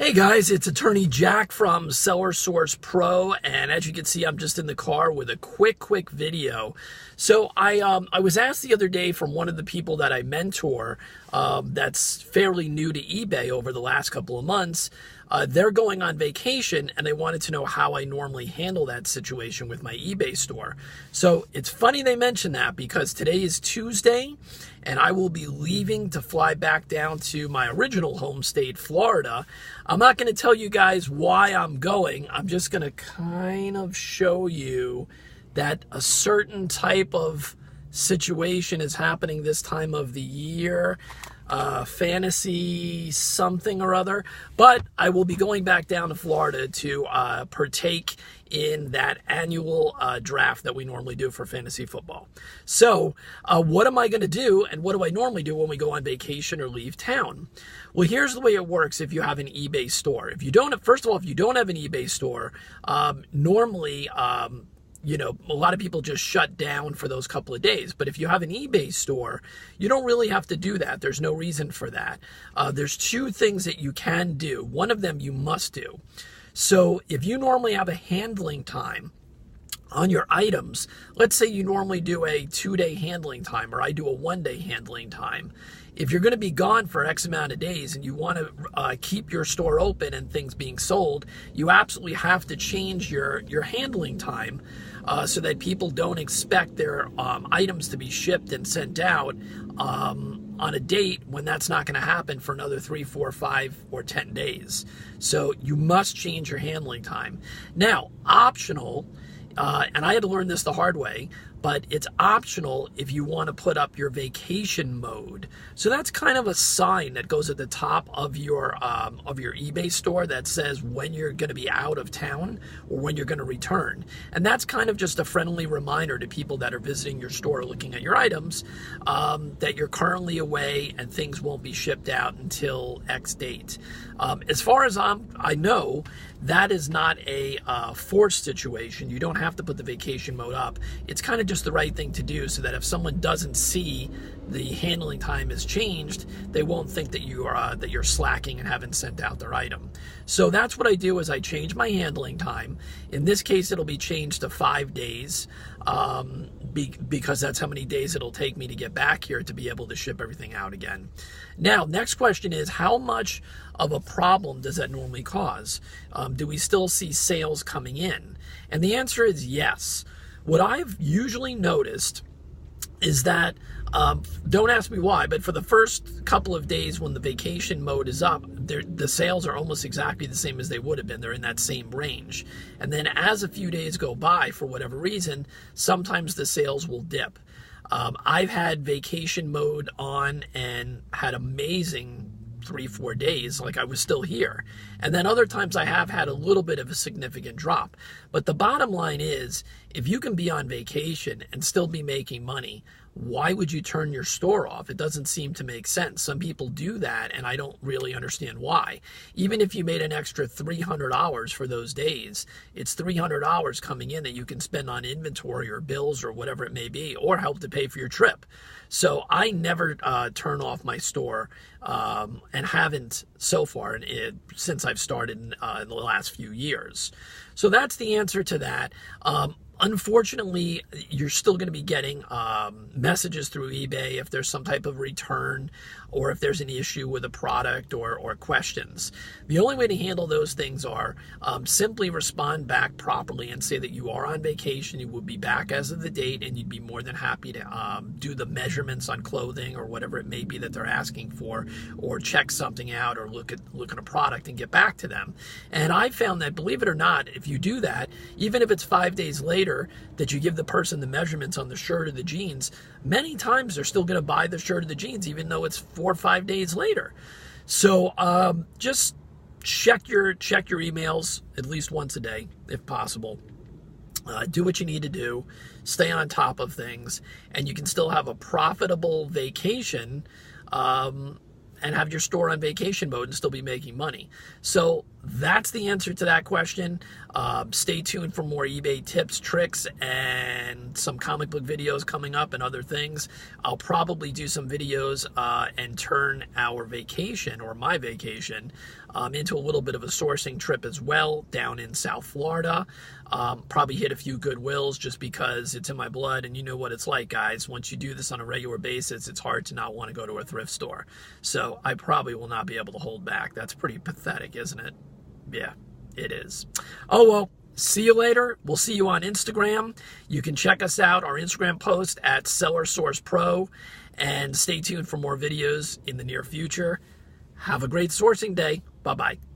Hey guys, it's Attorney Jack from Seller Source Pro, and as you can see, I'm just in the car with a quick video. So I was asked the other day from one of the people that I mentor that's fairly new to eBay over the last couple of months. They're going on vacation, and they wanted to know how I normally handle that situation with my eBay store. So it's funny they mention that because today is Tuesday, and I will be leaving to fly back down to my original home state, Florida. I'm not going to tell you guys why I'm going. I'm just going to kind of show you that a certain type of situation is happening this time of the year. Fantasy something or other, but I will be going back down to Florida to partake in that annual draft that we normally do for fantasy football. So what am I going to do, and what do I normally do when we go on vacation or leave town? Well, here's the way it works if you have an eBay store. If you don't, first of all, if you don't have an eBay store, normally you know, a lot of people just shut down for those couple of days. But if you have an eBay store, you don't really have to do that. There's no reason for that. There's two things that you can do. One of them you must do. So if you normally have a handling time on your items, let's say you normally do a 2-day handling time, or I do a 1-day handling time. If you're going to be gone for X amount of days and you want to keep your store open and things being sold, you absolutely have to change your handling time so that people don't expect their items to be shipped and sent out on a date when that's not going to happen for another 3, 4, 5, or 10 days. So you must change your handling time. Now, optional, and I had to learn this the hard way, but it's optional if you want to put up your vacation mode. So that's kind of a sign that goes at the top of your eBay store that says when you're going to be out of town or when you're going to return. And that's kind of just a friendly reminder to people that are visiting your store looking at your items that you're currently away and things won't be shipped out until X date. As far as I know, that is not a forced situation. You don't have to put the vacation mode up. It's kind of just the right thing to do so that if someone doesn't see the handling time has changed, they won't think that you're slacking and haven't sent out their item. So that's what I do, is I change my handling time. In this case, it'll be changed to 5 days because that's how many days it'll take me to get back here to be able to ship everything out again. Now, next question is, how much of a problem does that normally cause? Do we still see sales coming in? And the answer is yes. What I've usually noticed is that, don't ask me why, but for the first couple of days when the vacation mode is up, the sales are almost exactly the same as they would have been. They're in that same range. And then as a few days go by, for whatever reason, sometimes the sales will dip. I've had vacation mode on and had amazing 3-4 days, like I was still here. And then other times I have had a little bit of a significant drop. But the bottom line is, if you can be on vacation and still be making money, why would you turn your store off? It doesn't seem to make sense. Some people do that, and I don't really understand why. Even if you made an extra $300 for those days, it's $300 coming in that you can spend on inventory or bills or whatever it may be, or help to pay for your trip. So I never turn off my store and haven't so far since I've started in the last few years. So that's the answer to that. Unfortunately, you're still going to be getting messages through eBay if there's some type of return or if there's an issue with a product or questions. The only way to handle those things are simply respond back properly and say that you are on vacation, you will be back as of the date, and you'd be more than happy to do the measurements on clothing or whatever it may be that they're asking for, or check something out or look at a product and get back to them. And I found that, believe it or not, if you do that, even if it's 5 days later that you give the person the measurements on the shirt or the jeans, many times they're still going to buy the shirt or the jeans even though it's 4 or 5 days later. So just check your emails at least once a day if possible. Do what you need to do, stay on top of things, and you can still have a profitable vacation and have your store on vacation mode and still be making money. So that's the answer to that question. Stay tuned for more eBay tips, tricks, and some comic book videos coming up and other things. I'll probably do some videos and turn our vacation, or my vacation, into a little bit of a sourcing trip as well down in South Florida. Probably hit a few Goodwills just because it's in my blood, and you know what it's like, guys. Once you do this on a regular basis, it's hard to not want to go to a thrift store. So I probably will not be able to hold back. That's pretty pathetic, isn't it? Yeah, it is. Oh, well, see you later. We'll see you on Instagram. You can check us out, our Instagram post at Seller Source Pro, and stay tuned for more videos in the near future. Have a great sourcing day. Bye-bye.